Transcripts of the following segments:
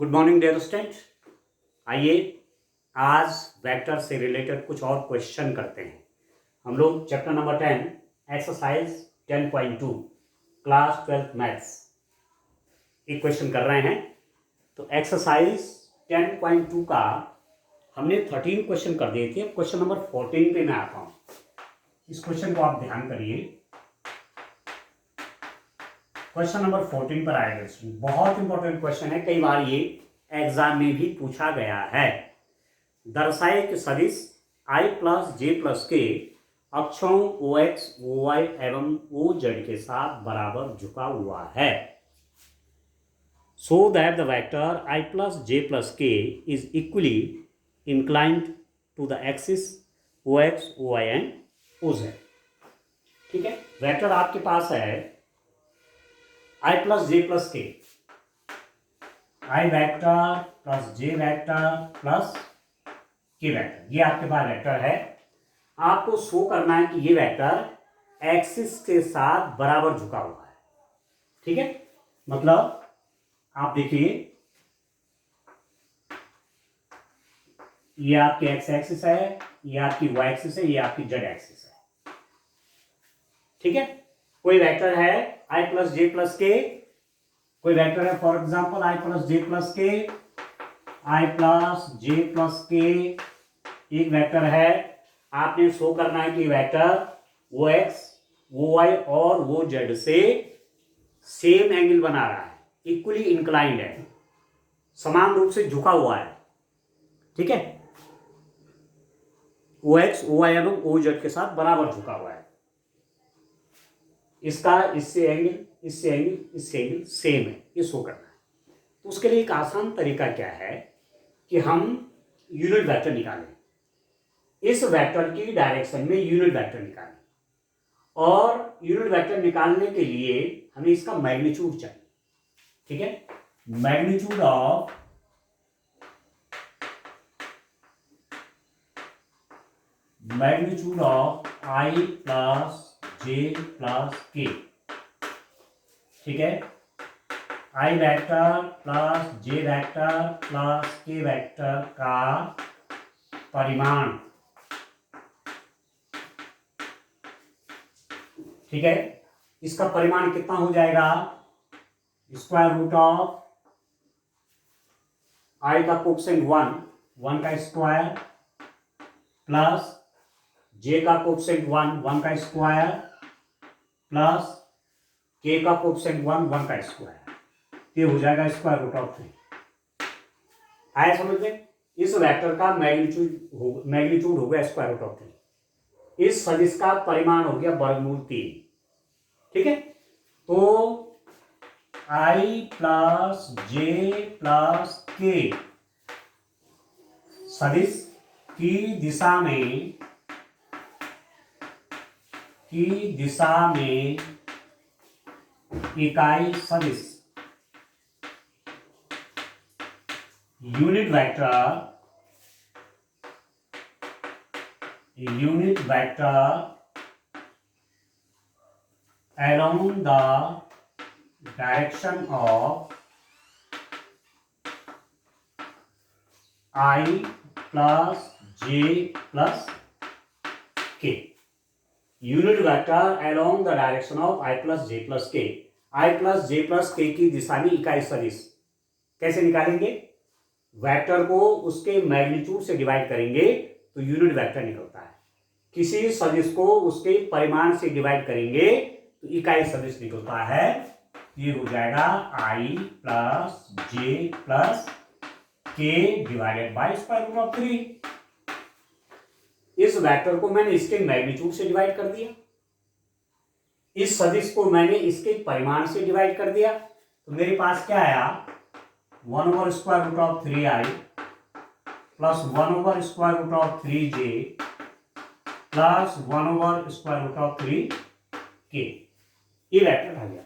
Good morning dear student. आइए आज vector से रिलेटेड कुछ और क्वेश्चन करते हैं। हम लोग chapter number 10 exercise 10.2 class 12 maths एक क्वेश्चन कर रहे हैं। तो एक्सरसाइज 10.2 का हमने 13 क्वेश्चन कर दिए थे। क्वेश्चन नंबर 14 पे मैं आता हूँ। इस क्वेश्चन को आप ध्यान करिए। क्वेश्चन नंबर 14 पर आएगा। बहुत इंपॉर्टेंट क्वेश्चन है, कई बार ये एग्जाम में भी पूछा गया है। दर्शाए कि सदिश i प्लस जे प्लस के अक्षों ओ एक्स ओ वाई एवं ओ जेड के साथ बराबर झुका हुआ है। So that the vector i plus J plus K is equally inclined to the axis O X O Y and O Z. ठीक है, वेक्टर आपके पास है i plus J plus k, I vector plus J vector plus के vector, ये आपके पास vector है। आपको show करना है कि ये वेक्टर एक्सिस के साथ बराबर झुका हुआ है। ठीक है, मतलब आप देखिए ये आपकी एक्स एक्सिस है, ये आपकी वाई एक्सिस है, ये आपकी जेड एक्सिस है। ठीक है, कोई वेक्टर है आई प्लस जे प्लस के, कोई वेक्टर है for example I plus J plus k, i plus J plus के एक वेक्टर है। आपने शो करना है कि वेक्टर वो एक्स वो वाई और वो जेड से सेम एंगल बना रहा है, इक्वली इंक्लाइंड है, समान रूप से झुका हुआ है। ठीक है, ओ एक्स ओ वाई एवं ओ जेड के साथ बराबर झुका हुआ है। इसका इससे एंगल इससे एंगल इससे एंगल सेम है, ये शो करना है। तो उसके लिए एक आसान तरीका क्या है कि हम यूनिट वेक्टर निकालें। इस वेक्टर की डायरेक्शन में यूनिट वेक्टर निकालें, और यूनिट वेक्टर निकालने के लिए हमें इसका मैग्नीट्यूड चाहिए। ठीक है, magnitude of i plus J plus K. ठीक है, आई वेक्टर प्लस जे वेक्टर प्लस के वेक्टर का परिमाण। ठीक है, इसका परिमाण कितना हो जाएगा? स्क्वायर रूट ऑफ आई का कोएफिशिएंट 1 का स्क्वायर प्लस जे का कोएफिशिएंट 1 का स्क्वायर प्लस के का कोएफिशिएंट 1 का स्क्वायर, ये हो जाएगा स्क्वायर रूट ऑफ 3। आया समझ में? इस वेक्टर का मैग्नीट्यूड हो गया स्क्वायर रूट ऑफ 3। इस सदिश का परिमाण हो गया वर्गमूल 3। ठीक है, तो आई प्लस जे प्लस के सदिश की दिशा में इकाई सदिश unit vector along the direction of I plus j plus k। Unit vector along the direction of I plus j plus k, I plus j plus k की दिशा में इकाई सदिश कैसे निकालेंगे? वेक्टर को उसके मैग्नीट्यूड से डिवाइड करेंगे तो यूनिट वेक्टर निकलता है। किसी सदिश को उसके परिमाण से डिवाइड करेंगे तो इकाई सदिश निकलता है। ये हो जाएगा i plus J plus k divided by square root of 3। इस वेक्टर को मैंने इसके मैग्नीट्यूड से डिवाइड कर दिया, इस सदिश को मैंने इसके परिमाण से डिवाइड कर दिया, तो मेरे पास क्या आया? 1 over square root of 3i plus 1 over square root of 3j plus 1 over square root of 3k। ये वेक्टर आ गया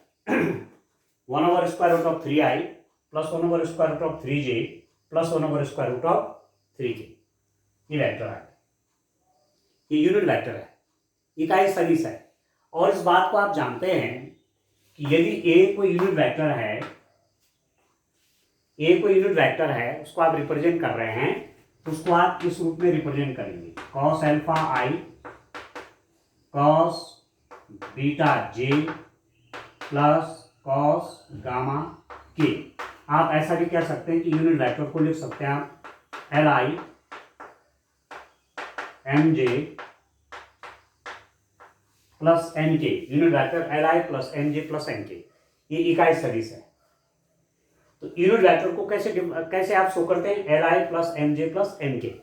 1 over square root of 3i plus 1 over square root of 3j plus 1 over square root of 3k। ये vector आ गया, ये unit vector है, इकाई सदिश है। और इस बात को आप जानते हैं कि यदि ए कोई यूनिट वेक्टर है ए कोई यूनिट वेक्टर है, उसको आप रिप्रेजेंट कर रहे हैं, तो उसको आप किस रूप में रिप्रेजेंट करेंगे? Cos alpha I cos beta J plus cos gamma के। आप ऐसा भी कह सकते हैं कि यूनिट वेक्टर को लिख सकते हैं आप L I M J plus N K. Unit vector L I plus M J plus N K, ये इकाई सदिश है। तो यूनिट वेक्टर को कैसे आप शो करते हैं? एल आई प्लस एम जे प्लस एन के,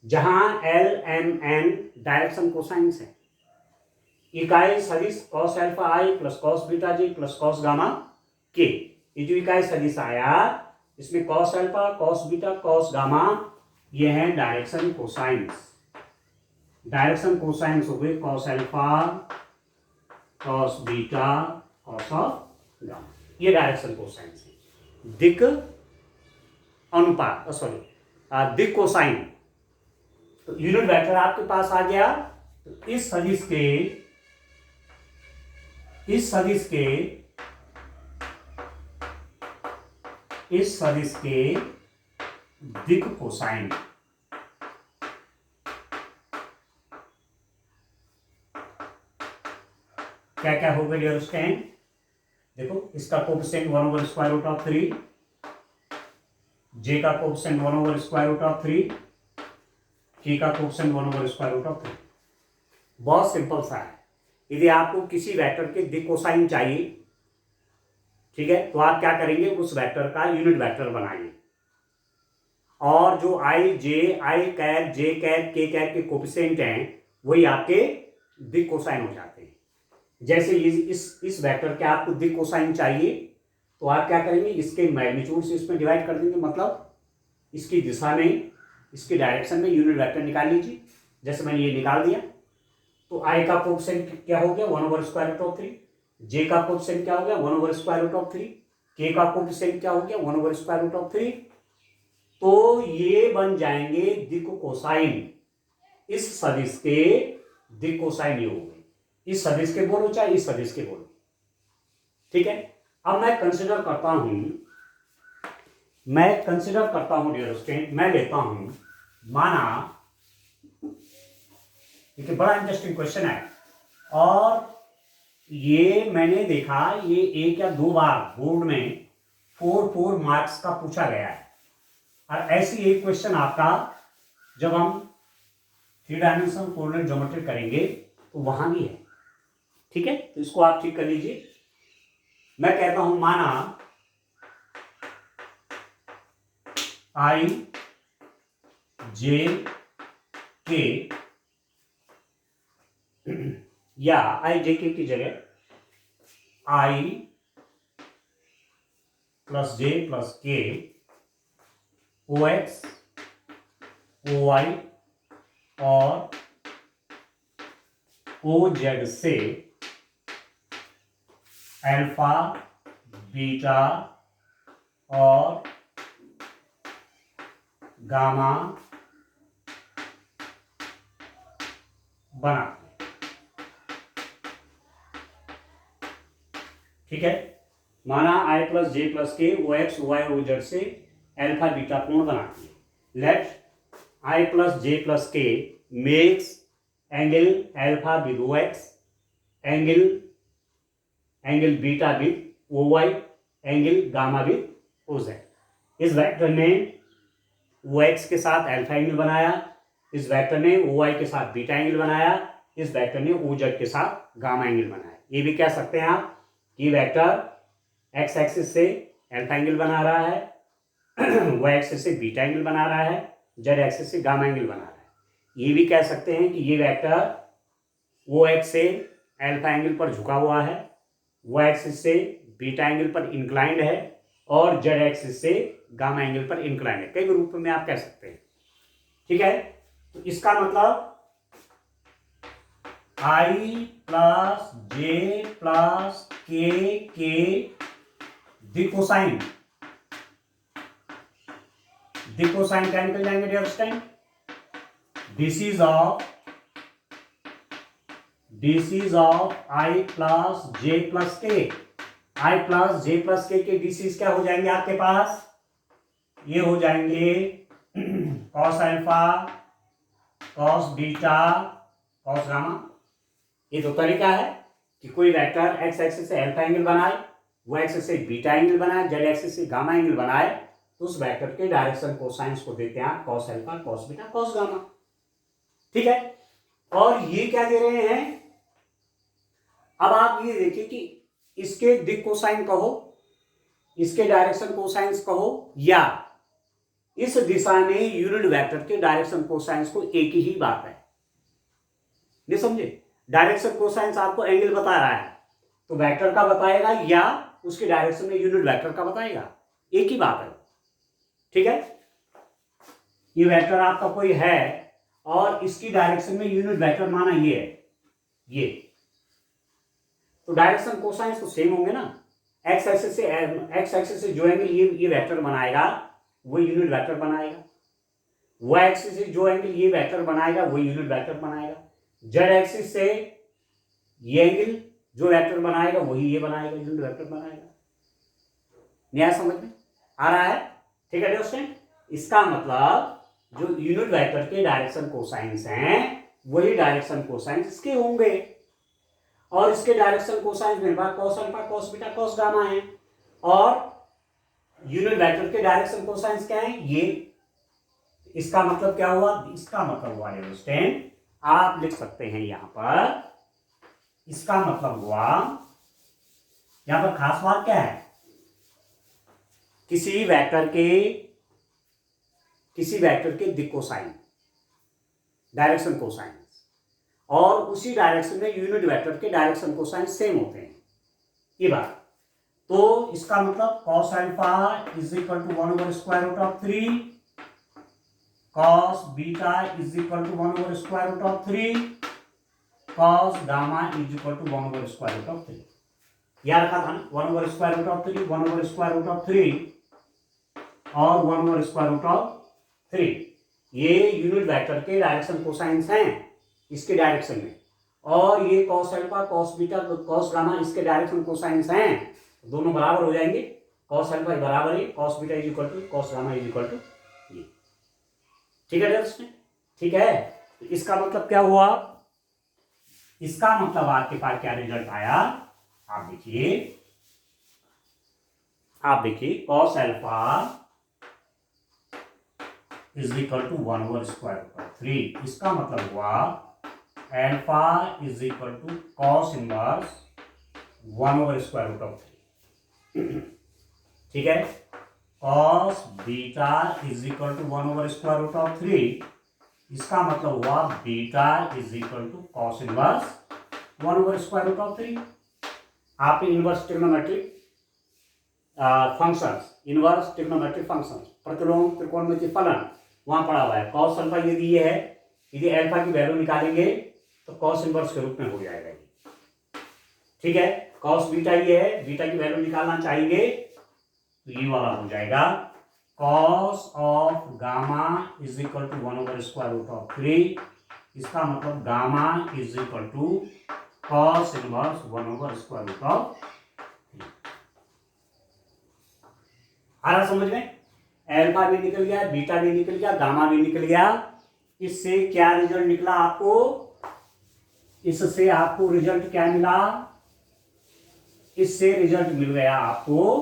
जहां l m n direction cosines है। इकाई सदिश cos alpha i plus cos beta j plus cos gamma k, ये जो इकाई सदिश आया इसमें cos alpha cos beta cos gamma ये है डायरेक्शन कोसाइंस। डायरेक्शन कोसाइंस हो गए cos alpha cos beta cos of gamma, ये डायरेक्शन कोसाइंस है। दिक अनुपात दिक कोसाइन। तो यूनिट वेक्टर आपके पास आ गया। तो इस सदिश के दिक कोसाइन क्या क्या होगा डियर स्टूडेंट? देखो, इसका कोएफिशिएंट 1/√3, जे का कोएफिशिएंट 1/√3, के का कोएफिशिएंट 1/√3। बहुत सिंपल सा है। यदि आपको किसी वेक्टर के दिक कोसाइन चाहिए, ठीक है, तो आप क्या करेंगे? उस वेक्टर का यूनिट वेक्टर बनाएंगे और जो आई कैप जे कैप के कैप के कोएफिशिएंट हैं वही आपके दिक कोसाइन हो जाते हैं। जैसे इस वेक्टर के आपको दिक कोसाइन चाहिए, तो आप क्या करेंगे? इसके मैग्नीट्यूड से इसमें डिवाइड कर देंगे, मतलब इसकी दिशा में, इसकी डायरेक्शन में यूनिट वेक्टर निकाल लीजिए। जैसे मैंने ये निकाल दिया, तो आई का कोएफिशिएंट क्या हो गया? 1/√3। जे का कोएफिशिएंट क्या हो गया? 1/√3। के का कोएफिशिएंट क्या हो गया? 1/√3। तो ये बन जाएंगे दिक कोसाइन। इस सदिश के दिक कोसाइन ये हो गए। इस सदिश के बोलो चाहे इस सदिश के बोलो, ठीक है। अब मैं कंसिडर करता हूं डियर स्टूडेंट, मैं लेता हूं, माना, देखिए बड़ा इंटरेस्टिंग क्वेश्चन है और ये मैंने देखा ये 1 या 2 बार बोर्ड में 4 मार्क्स का पूछा गया है। और ऐसी एक क्वेश्चन आपका जब हम 3 डायमेंशनल कोऑर्डिनेट ज्योमेट्री करेंगे तो वहां भी है, ठीक है। तो इसको आप ठीक कर लीजिए। मैं कहता हूं, माना आई जे के, या आई जे के की जगह आई प्लस जे plus K O X O Y और ओ जेड से अल्फा बीटा और गामा बना, ठीक है। माना I plus J plus K O X O Y O Z से अल्फा बीटा कोण बनाती है। Let I plus J plus K makes angle alpha with O X, angle beta with O Y, angle gamma with O Z. इस vector ने O x के साथ alpha angle बनाया, इस वेक्टर ने ओ वाई के साथ बीटा एंगल बनाया, इस वेक्टर ने ओ जेड के साथ गामा एंगल बनाया। ये भी कह सकते हैं आप कि वेक्टर एक्स एक्सिस से अल्फा एंगल बना रहा है, वाई एक्सिस से बीटा एंगल बना रहा है, जेड एक्सिस से गामा एंगल बना रहा है। ये भी कह सकते हैं कि ये वेक्टर ओ एक्स से अल्फा एंगल पर झुका हुआ है, वाई एक्सिस से बीटा एंगल पर इंक्लाइंड है और जेड एक्सिस से गामा एंगल पर इंक्लाइंड है। कई रूप में आप कह सकते हैं, ठीक है। तो इसका मतलब आई प्लस जे प्लस के दिक कोसाइन क्या निकल जाएंगे dear student? This is of i plus J plus k. I plus J plus k DCs क्या हो जाएंगे आपके पास? ये हो जाएंगे cos alpha, cos beta, cos gamma. ये तो तरीका है कि कोई वेक्टर एक्स एक्सिस से अल्फा एंगल बनाए, वो एक्सिस से बीटा एंगल बनाए, जेड एक्सिस से गामा एंगल बनाए, तो उस वेक्टर के डायरेक्शन कोसाइंस को देते हैं cos alpha, cos beta, cos gamma. ठीक है। और ये क्या दे रहे हैं, अब आप ये देखिए कि इसके दिक कोसाइन कहो, इसके डायरेक्शन कोसाइंस कहो, या इस दिशा में यूनिट वेक्टर के डायरेक्शन कोसाइंस को एक ही बात है। नहीं समझे? डायरेक्शन कोसाइंस आपको एंगल बता रहा है, तो वेक्टर का बताएगा या उसके डायरेक्शन में यूनिट वेक्टर का बताएगा, एक ही बात है। ठीक है। ये वेक्टर आपका कोई है और इसकी डायरेक्शन में यूनिट वेक्टर माना ये है, ये, तो डायरेक्शन कोसाइंस तो सेम होंगे ना। एक्स एक्सिस से जो एंगल ये वेक्टर बनाएगा वो यूनिट वेक्टर बनाएगा, वाई एक्सिस से जो एंगल ये वेक्टर बनाएगा वो यूनिट वेक्टर बनाएगा, जेड एक्सिस से ये एंगल जो वेक्टर बनाएगा वही ये बनाएगा, यूनिट वेक्टर बनाएगा। न्याय समझ में आ रहा है? ठीक है दोस्तों। इसका मतलब जो यूनिट वेक्टर के डायरेक्शन कोसाइंस हैं वही डायरेक्शन कोसाइंस इसके होंगे, और इसके डायरेक्शन कोसाइंस मेरे पास cos alpha, cos beta, cos gamma है, और यूनिट वेक्टर के डायरेक्शन कोसाइंस क्या है, ये। इसका मतलब क्या हुआ? इसका मतलब हुआ दोस्तों, आप लिख सकते हैं यहां पर, इसका मतलब हुआ, यहां पर खास बात क्या है, किसी वेक्टर के दिक कोसाइन, डायरेक्शन कोसाइंस, और उसी डायरेक्शन में यूनिट वेक्टर के डायरेक्शन कोसाइंस सेम होते हैं, ये बात। तो इसका मतलब cos alpha is equal to 1/√3, cos beta is equal to 1/√3, cos gamma is equal to 1/√3। याद रखा था ना, 1/√3, 1/√3 और 1/√3, ये यूनिट वेक्टर के डायरेक्शन कोसाइंस हैं इसके डायरेक्शन में, और ये cos alpha, cos beta, cos gamma इसके डायरेक्शन कोसाइंस हैं, दोनों बराबर हो जाएंगे। कॉस अल्फा बराबर है cos beta is equal to cos gamma is equal to ये। ठीक है दोस्तों? ठीक है। तो इसका मतलब क्या हुआ? इसका मतलब आपके पास क्या रिजल्ट आया, आप देखिए cos alpha is equal to 1/√3। इसका मतलब हुआ alpha is equal to cos inverse 1/√3। ठीक है। Cos beta is equal to 1/√3, इसका मतलब हुआ beta is equal to cos inverse 1/√3। आप inverse trigonometric functions, inverse trigonometric functions, प्रतिलोम त्रिकोणमितीय फलन वहां पड़ा हुआ है। कॉस अल्फा यदि ये है, यदि अल्फा की वैल्यू निकालेंगे तो कॉस इनवर्स के रूप में हो जाएगा। ठीक है। कॉस बीटा ये है, बीटा की वैल्यू निकालना चाहेंगे तो ये वाला हो जाएगा cos of gamma is equal to 1/√3। इसका मतलब gamma is equal to cos inverse 1/√3। आ रहा समझ में? अल्फा भी निकल गया, बीटा भी निकल गया, गामा भी निकल गया। इससे क्या रिजल्ट निकला आपको? इससे आपको रिजल्ट क्या मिला? इससे रिजल्ट मिल गया आपको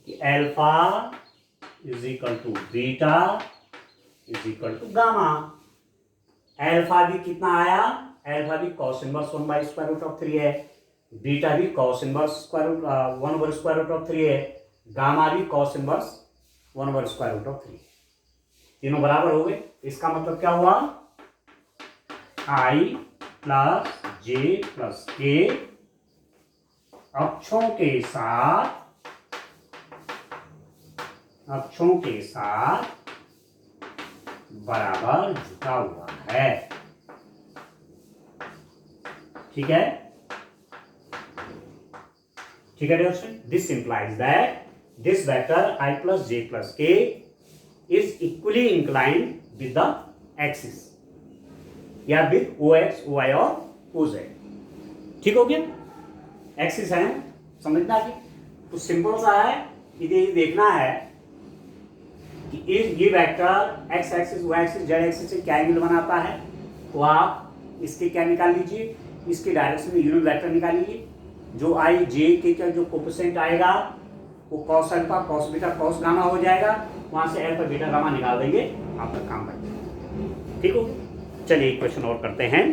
कि alpha is equal to beta is equal to gamma. Alpha भी कितना आया? अल्फा भी cos इनवर्स 1/√3 है, बीटा भी cos इनवर्स 1/√3 है, गामा भी cos इनवर्स 1/√3। तीनों बराबर हो गए। इसका मतलब क्या हुआ? I प्लस जे प्लस के अक्षों के साथ बराबर झुका हुआ है। ठीक है? ठीक है दोस्तों? This implies that this vector I plus J plus K is equally inclined with the axis, या विद OX, OY और OZ। ठीक हो गया? एक्सिस है, समझना है। तो सिंपल सा है, इधर देखना है कि ये vector x axis y axis z axis से क्या एंगल बनाता है, तो आप इसके क्या निकाल लीजिए, इसके डायरेक्शन में यूनिट वेक्टर निकाल लीजिए। जो आई जे के का जो कोफिशिएंट आएगा वो cos alpha cos beta cos gamma हो जाएगा, वहां से अल्फा बीटा गामा निकाल देंगे, आपका काम बन जाएगा। ठीक हो, चलिए एक क्वेश्चन और करते हैं।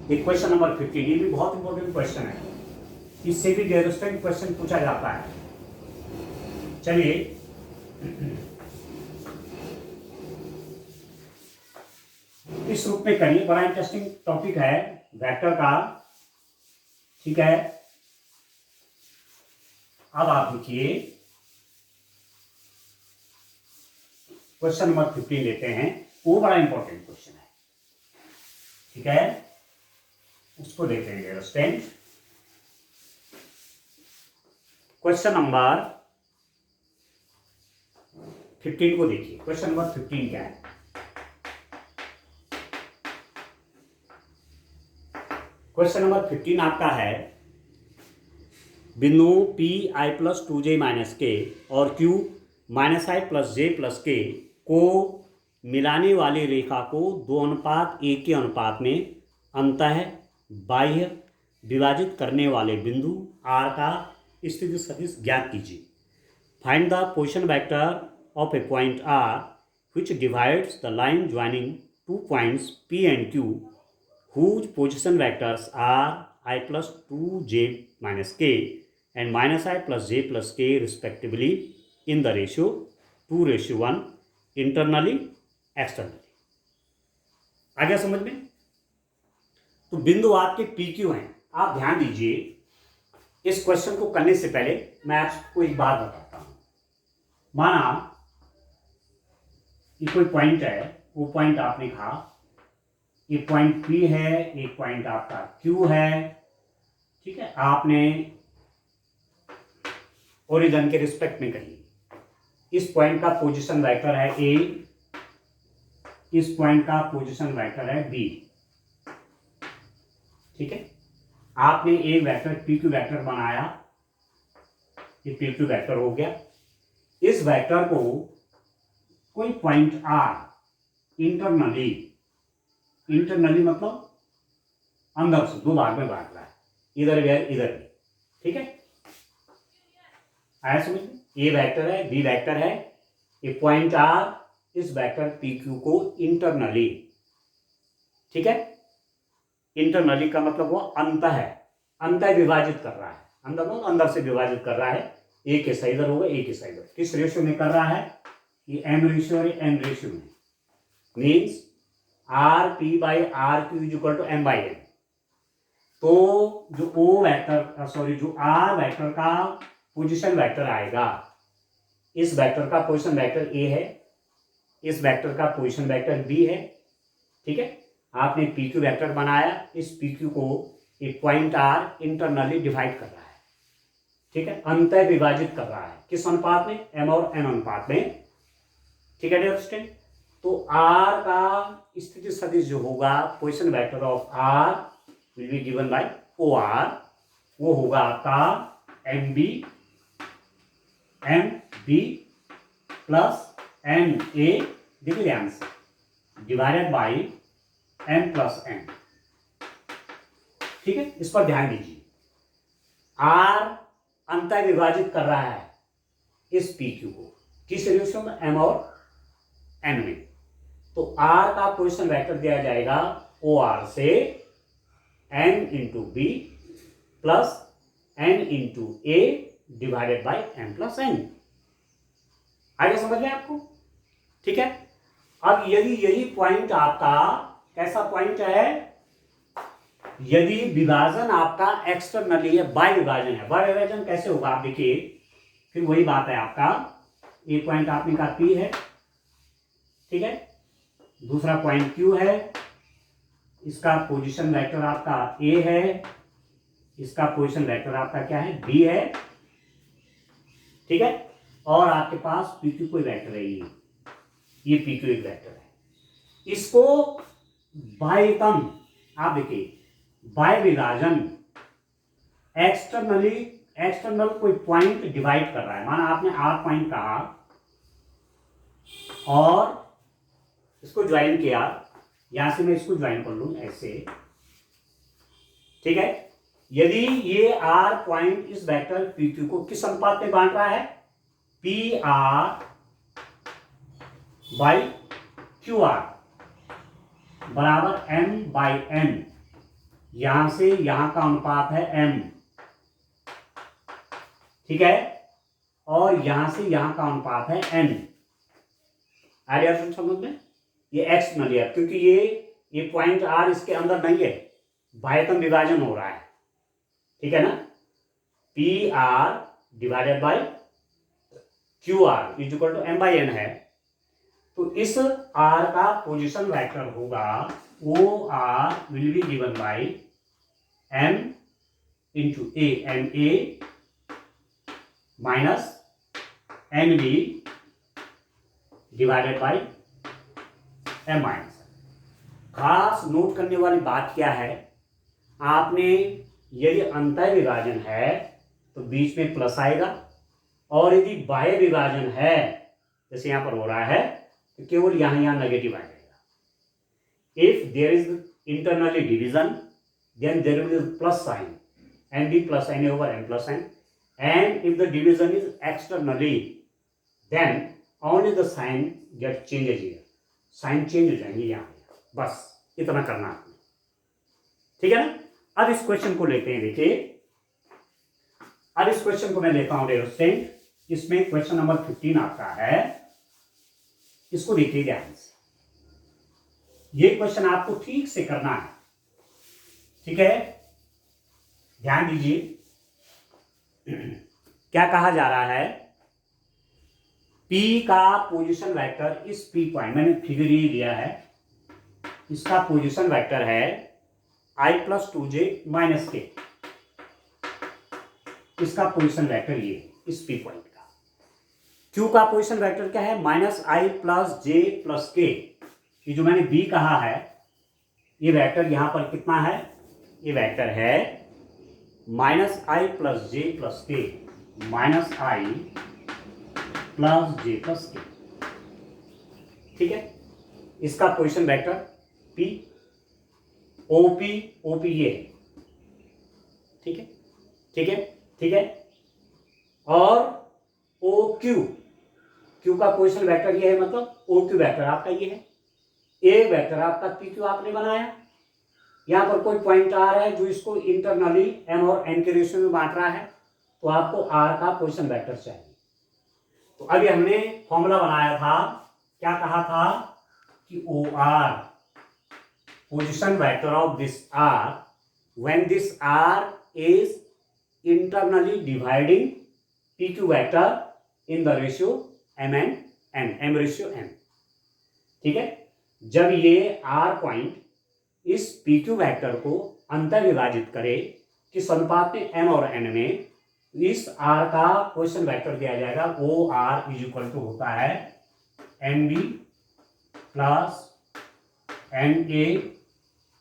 एक क्वेश्चन नंबर 15, ये भी बहुत इंपॉर्टेंट क्वेश्चन है, इससे भी डेरोस्टेंट क्वेश्चन पूछा जाता है। चलिए इस रूप में करिए, बड़ा इंटरेस्टिंग टॉपिक है वेक्टर का। ठीक है, अब आप देखिए क्वेश्चन नंबर 15 लेते हैं, वो बड़ा इंपॉर्टेंट क्वेश्चन है। ठीक है, उसको देखते हैं अंडरस्टैंड। क्वेश्चन नंबर 15 को देखिए, क्वेश्चन नंबर 15 क्या है। क्वेश्चन नंबर 15 आपका है, बिंदु P I plus 2j minus के और Q minus i plus J plus के को मिलाने वाली रेखा को 2:1 के अनुपात में अंतः बाह्य विभाजित करने वाले बिंदु R का स्थिति सदिश ज्ञात कीजिए। Find the position vector of A point R which divides the line joining 2 points P and Q whose position vectors are I plus 2j minus k and minus I plus j plus k respectively in the ratio 2:1 internally externally। आ गया समझ में? तो बिंदु आपके P Q हैं। आप ध्यान दीजिए, इस क्वेश्चन को करने से पहले मैं आपको एक बात बताता हूं। माना ये कोई पॉइंट है, वो पॉइंट आपने कहा एक पॉइंट पी है, एक पॉइंट आपका क्यू है। ठीक है, आपने ओरिजिन के रिस्पेक्ट में कही इस पॉइंट का पोजीशन वेक्टर है ए, इस पॉइंट का पोजीशन वेक्टर है बी। ठीक है, आपने एक वेक्टर पी क्यू वेक्टर बनाया, ये पी क्यू वेक्टर हो गया। इस वेक्टर को कोई पॉइंट आर इंटरनली मतलब अंदर से दो भाग में बांट रहा है, इधर भी है इधर भी। ठीक है, आया समझ में? ए वेक्टर है, बी वेक्टर है, ए पॉइंट आर इस वेक्टर पी क्यू को इंटरनली, ठीक है, इंटरनली का मतलब वो अंतः विभाजित कर रहा है। अंदर से विभाजित कर रहा है। एक हिस्सा इधर होगा, एक हिस्सा इधर। किस रेशियो में कर रहा है? ये एम रेशियो और एन रेशियो में। Means r p by r q is equal to m by n. तो जो जो आर वेक्टर का पोजीशन वेक्टर आएगा, इस वेक्टर का पोजीशन वेक्टर ए है, इस वेक्टर का पोजीशन वेक्टर बी है। ठीक है, आपने पी क्यू वेक्टर बनाया, इस पी क्यू को एक पॉइंट आर इंटरनली डिवाइड कर रहा है। ठीक है, अंतः विभाजित कर रहा है। किस अनुपात में? एम और एन अनुपात में। ठीक है अंडरस्टैंड? तो आर का स्थिति सदिश जो होगा, position vector of r will be given by o r, वो होगा आपका m b plus m a, देखिए ध्यान से, divided by m plus n. ठीक है, इस पर ध्यान दीजिए। आर अंतः विभाजित कर रहा है इस पी क्यू को, किस रेशियो में? एम और एन में। तो आर का पोजीशन वेक्टर दिया जाएगा ओ आर से n into b plus n into a divided by m plus n. आगे समझ में आपको? ठीक है, अब यदि यही पॉइंट आपका कैसा पॉइंट है, यदि विभाजन आपका एक्सटर्नली है, बाय विभाजन है। बाय विभाजन कैसे होगा आप देखिए, फिर वही बात है आपका, एक पॉइंट आपने कहा पी है, ठीक है, दूसरा पॉइंट क्यू है, इसका पोजीशन वेक्टर आपका ए है, इसका पोजीशन वेक्टर आपका क्या है? बी है। ठीक है, और आपके पास पी क्यू कोई वेक्टर है, ये पी क्यू एक वेक्टर है। इसको बाह्यतम, आप देखिए, बाय विभाजन एक्सटर्नल कोई पॉइंट डिवाइड कर रहा है। माना आपने आर पॉइंट कहा, और इसको ज्वाइन किया, यहां से मैं इसको ज्वाइन कर लूं ऐसे, ठीक है। यदि ये आर पॉइंट इस वेक्टर पी क्यू को किस अनुपात में बांट रहा है, P R by q are बराबर एम बाई एन, यहां से यहां का अनुपात है एम, ठीक है, और यहां से यहां का अनुपात है एन। आइडिया समझ में, ये एक्स न लिया क्योंकि ये पॉइंट आर इसके अंदर नहीं है, बाह्यतम विभाजन हो रहा है, ठीक है ना। P r divided by q r is equal to m by n है, तो इस आर का पोजीशन वेक्टर होगा o r will be given by m into a, m a minus n b divided by m minus. खास note करने वाली बात क्या है, आपने यदि अंतर विभाजन है तो बीच में प्लस आएगा, और यदि बाह्य विभाजन है जैसे यहां पर हो रहा है तो केवल यहां नेगेटिव आ जाएगा। If there is internally division then there will be plus sign, n b plus n over n plus n, and if the division is externally then only the sign get changes here, sign change हो जाएंगे यहां, बस इतना करना आपने, ठीक है ना। अब इस क्वेश्चन को लेते हैं, देखिए अब इस क्वेश्चन को मैं लेता हूं डेरोस्टेंट, इसमें क्वेश्चन नंबर 15 आता है, इसको देखिए ध्यान से, ये क्वेश्चन आपको ठीक से करना है, ठीक है, ध्यान दीजिए। क्या कहा जा रहा है, P का पोजीशन वेक्टर इस P पॉइंट, मैंने फिगर ये लिया है, इसका पोजीशन वेक्टर है i प्लस 2j माइनस के, इसका पोजीशन वेक्टर ये इस P पॉइंट का। Q का पोजीशन वेक्टर क्या है, minus i plus J plus के, ये जो मैंने B कहा है, ये वेक्टर यहां पर कितना है, ये वेक्टर है minus i plus J plus K, minus i plus J plus K, ठीक है। इसका पोजीशन वेक्टर P, OP ये है, ठीक है, ठीक है, ठीक है, और OQ, Q का पोजीशन वेक्टर ये है, मतलब OQ वेक्टर आपका ये है, A वेक्टर आपका PQ आपने बनाया, यहां पर कोई पॉइंट आ रहा है जो इसको इंटरनली M और N के रेशियो में बांट रहा है, तो आपको R का पोजीशन वेक्टर चाहिए। तो अभी हमने फॉर्मूला बनाया था, क्या कहा था कि OR position vector of this R when this R is internally dividing PQ vector in the ratio MN N, M ratio N, ठीक है। जब ये R पॉइंट इस PQ वेक्टर को अंतर विभाजित करे किस अनुपात में, M और N में, इस R का पोजीशन वेक्टर दिया जाएगा OR इज इक्वल टू होता है NB plus NA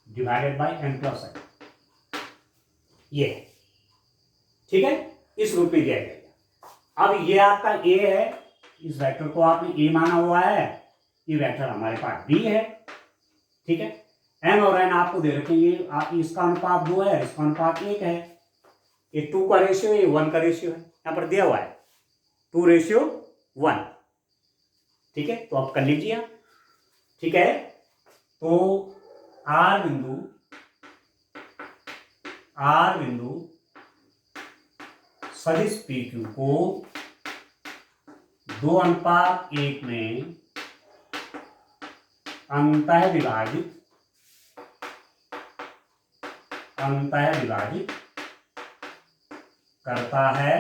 divided by N plus N, ये ठीक है, इस रूप में दिया जाएगा। अब ये आपका A है, इस वेक्टर को आपने A माना हुआ है, ये वेक्टर हमारे पास B है, ठीक है। M और N आपको दे रखे, ये आप इसका अनुपात 2 है, इसका अनुपात 1 है, ये 2 का रेशियो है, ये 1 का रेशियो है, यहां पर दिया हुआ है 2:1, ठीक है। तो आप कर लीजिए, ठीक है। तो R बिंदु सदिश PQ को 2:1 में अंतः विभाजित करता है,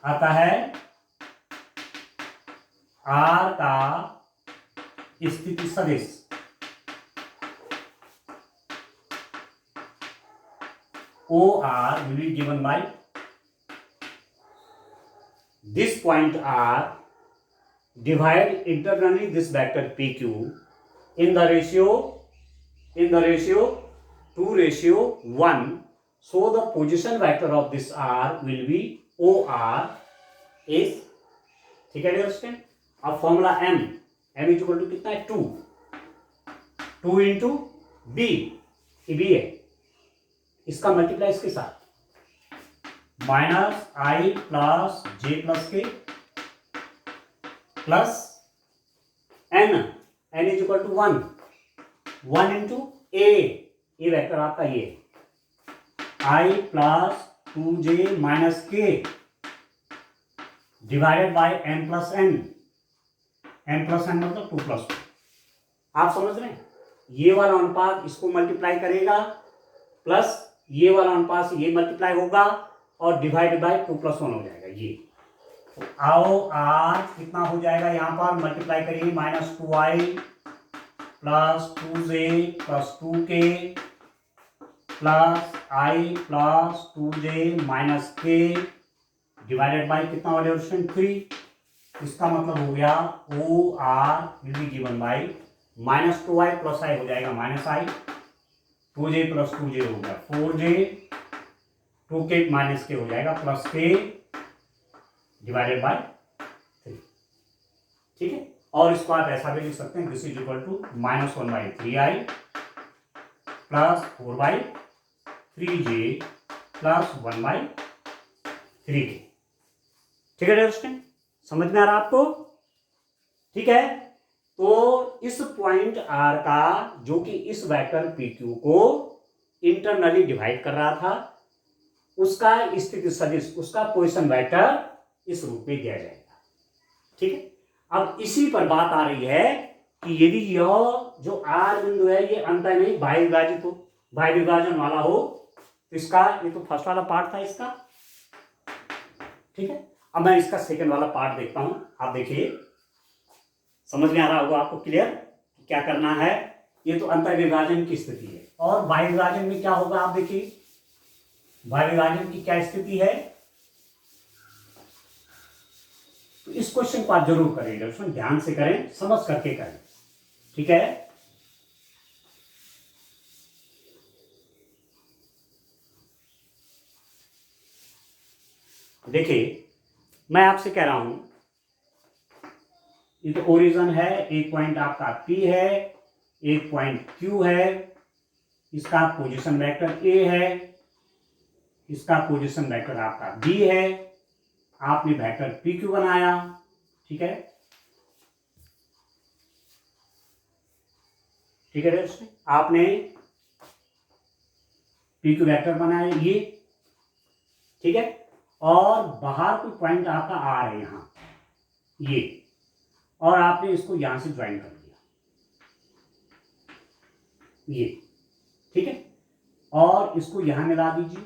अतः R का स्थिति सदिश OR will be given by this point R divide internally this vector PQ in the ratio 2:1, so the position vector of this R will be OR is, ठीक है, अब formula m is equal to कितना है 2 into B, B है, इसका multiply इसके साथ minus i plus J plus k plus n is equal to 1 into a vector आपका ये i plus 2j minus k divided by m plus n मतलब 2 plus 2। आप समझ रहे हैं, ये वाला अनुपात इसको मल्टीप्लाई करेगा प्लस ये वाला अनुपात ये मल्टीप्लाई होगा और डिवाइडेड बाय 2 प्लस 1 हो जाएगा ये। तो आओ r कितना हो जाएगा, यहां पर मल्टीप्लाई करिए minus 2i plus 2j plus 2k plus i plus 2j minus k divided by कितना हो जाएगा 3। इसका मतलब हो गया o r will be given by minus 2i plus i हो जाएगा minus i, 2j plus 2j हो गया 4j, 2k माइनस के हो जाएगा प्लस k डिवाइडेड बाय 3। ठीक है, और इसको आप ऐसा भी लिख सकते हैं, this is equal to minus 1/3i plus 4/3j plus 1/3k। ठीक है दोस्तों, समझ में आ रहा आपको? ठीक है, तो इस पॉइंट r का जो कि इस वेक्टर pq को इंटरनली डिवाइड कर रहा था, उसका स्थिति सदिश, उसका पोजीशन वेक्टर इस रूप में दिया जाएगा। ठीक है, अब इसी पर बात आ रही है कि यदि यह जो r बिंदु है ये अंत नहीं बाह्य विभाजित हो, बाह्य विभाजन वाला हो, तो इसका ये तो फर्स्ट वाला पार्ट था इसका। ठीक है, अब मैं इसका सेकंड वाला पार्ट देखता हूं, आप देखिए समझ में आ रहा होगा आपको क्लियर क्या करना है। ये तो अंतर विभाजन की स्थिति है, और बाह्य विभाजन में क्या होगा आप देखिए, बाह्य विभाजन की क्या स्थिति है। तो इस क्वेश्चन को आप जरूर करेंगे, उसमें ध्यान से करें, समझ करके करें। ठीक है, देखिए मैं आपसे कह रहा हूं, ये तो ओरिजिन है, एक पॉइंट आपका P है, एक पॉइंट Q है, इसका पोजीशन वेक्टर A है, इसका पोजीशन वेक्टर आपका B है, आपने वेक्टर PQ बनाया। ठीक है, ठीक है दोस्तों, आपने PQ वेक्टर बनाया ये। ठीक है, और बाहर कोई पॉइंट आपका R है यहां ये, और आपने इसको यहां से ज्वाइन कर दिया ये। ठीक है, और इसको यहां मिला दीजिए,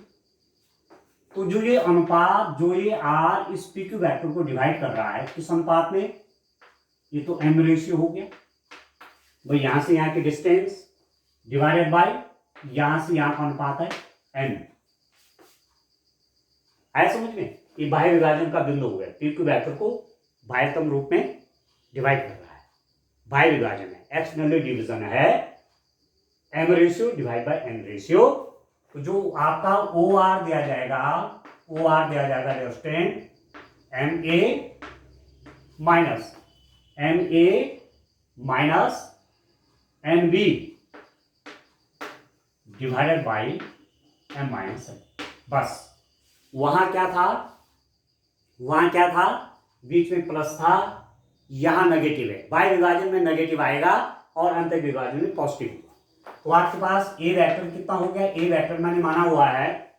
तो जो ये अनुपात, जो ये R इस PQ वेक्टर को डिवाइड कर रहा है किस अनुपात में, ये तो m रेशियो हो गया भाई, यहां से यहां की डिस्टेंस डिवाइडेड बाय यहां से यहां का अनुपात है n। आया समझ में, ये बाह्य विभाजन का बिंदु हो गया, PQ वेक्टर को बाह्यतम रूप में डिवाइड कर रहा है, बाह्य विभाजन है, एक्सटर्नल डिवीजन है, m ratio divide by n ratio. तो जो आपका OR दिया जाएगा, OR दिया जाएगा रेस्टेंट MA minus NB divided by M minus n। बस वहां क्या था, वहां क्या था, बीच में प्लस था, यहां नेगेटिव है, बाह्य विभाजन में नेगेटिव आएगा और अंतर विभाजन में पॉजिटिव होगा। तो आपके पास ए वेक्टर कितना हो गया, ए वेक्टर मैंने माना हुआ है,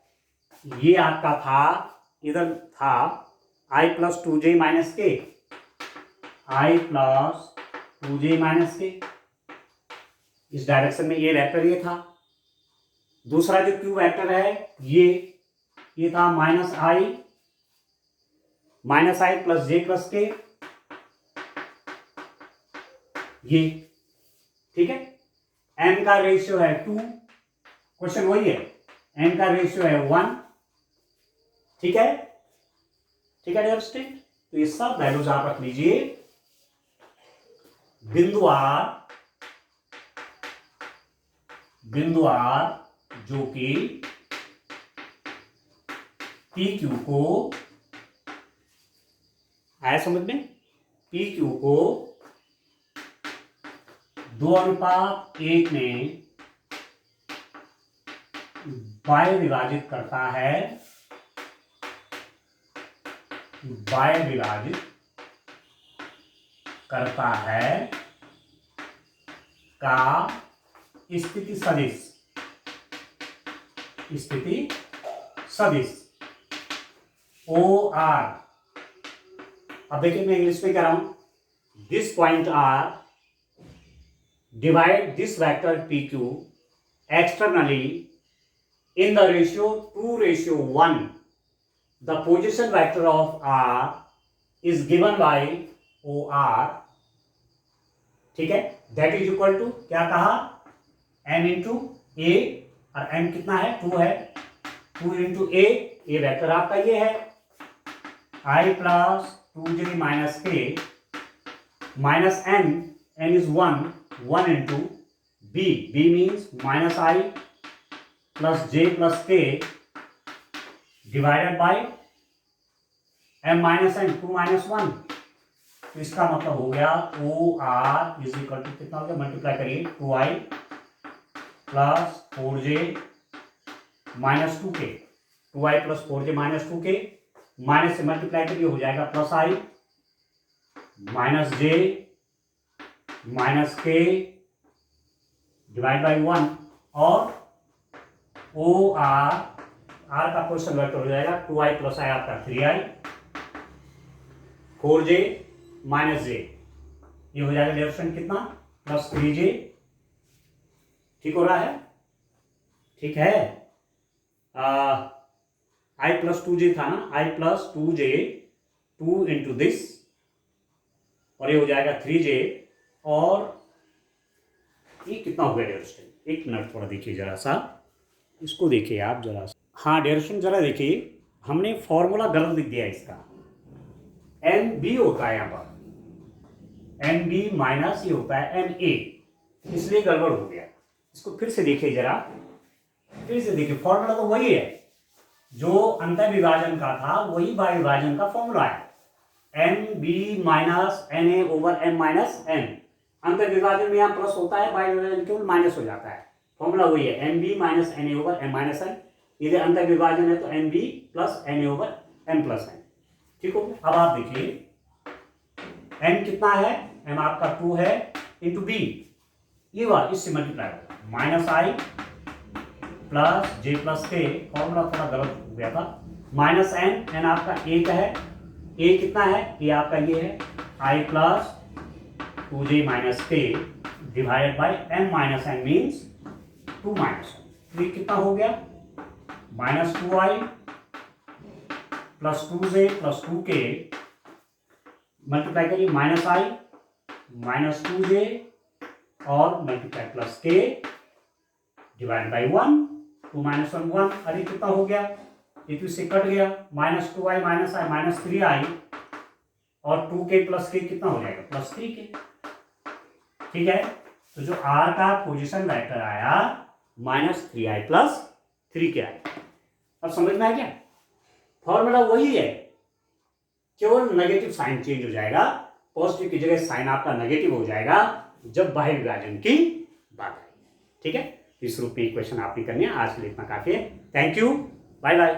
ये आपका था, इधर था i प्लस 2j माइनस के, i प्लस 2j माइनस के, इस डायरेक्शन में ये वेक्टर ये था। दूसरा जो क्यू वेक्टर है ये था minus i plus J plus के ये। ठीक है, n का रेशियो है 2, क्वेश्चन वही है, n का रेशियो है 1। ठीक है, ठीक है डियर स्टूडेंट, तो ये सब वैल्यूज आप रख लीजिए। बिंदु आर जो कि PQ को, आया समझ में, पी क्यू को 2:1 में बाय विभाजित करता है, बाय विभाजित करता है का स्थिति सदिश, स्थिति सदिश ओ आर। अब देखिए मैं इंग्लिश में कह रहा हूं, this point r divide this vector PQ externally in the ratio 2:1. The position vector of R is given by OR, ठीक है, that is equal to क्या कहा, m into a, और m कितना है, 2 है, 2 into a वेक्टर आपका ये है, I plus 2j minus k minus n is 1 into b means minus I plus j plus k divided by m minus n, 2 minus 1। तो इसका मतलब हो गया o r is equal to कितना हो गया, मल्टीप्लाई करिए 2i plus 4j minus 2k, 2i plus 4j minus 2k, minus से मल्टीप्लाई करिए हो जाएगा plus i minus j minus k divide by 1, और ओ आर का क्वेश्चन वेक्टर हो जाएगा 2i प्लस i आपका 3i, 4j माइनस j, ये हो जाएगा डायरेक्शन कितना, प्लस 3j। ठीक हो रहा है, ठीक है, i प्लस 2j था ना, i plus 2j 2 into this, और ये हो जाएगा 3j, और ये कितना हो गया डायरेक्शन, एक मिनट थोड़ा देखिए जरा सा, इसको देखिए आप जरा सा, हाँ डायरेक्शन जरा देखिए, हमने फॉर्मूला गलत लिख दिया इसका, एन बी होता है यहाँ पर, एन बी माइनस ये होता है एन ए, इसलिए गड़बड़ हो गया। इसको फिर से देखिए जरा, फिर से देखिए, फॉर्मूला तो वही है जो अंतर विभाजन का था, वही बाय विभाजन का फॉर्मूला है, n b minus n a over m minus n. अंतर विभाजन में यहाँ प्लस होता है, बाय विभाजन केवल माइनस हो जाता है, फॉर्मूला वही है, n b minus n a over m minus n. यदि अंतर विभाजन है तो n b plus n a over m plus n. ठीक हो, अब आप देखिए एन कितना है, एम आपका 2 है, इंटू बी, ये बात इससे मल्टीप्लाई होगा, minus i plus J plus के, फॉर्मूला थोड़ा गलत हो गया था, माइनस एन, एन आपका 1 है, ए कितना है, ये आपका ये है, i plus 2j minus k divided by m minus n means 2 minus n. तो ये कितना हो गया, minus 2i plus 2j plus 2k, multiply करिए माइनस i माइनस 2j और multiply plus k divide by 1, 2 minus 1 1, अरे कितना हो गया, ये तो इससे कट गया, minus 2i minus i minus 3i, और 2k प्लस k कितना हो जाएगा, प्लस 3k। ठीक है, तो जो r का पोजीशन वेक्टर आया माइनस 3i प्लस 3k आया। अब समझ में आ गया, फॉर्मूला वही है, केवल नेगेटिव साइन चेंज हो जाएगा, पॉजिटिव की जगह साइन आपका नेगेटिव हो जाएगा जब बाह्य विभाजन की बात आएगी। ठीक है, इस रूप में इक्वेशन आपने करनी है। आज के लिए इतना काफी है, थैंक यू, बाय बाय।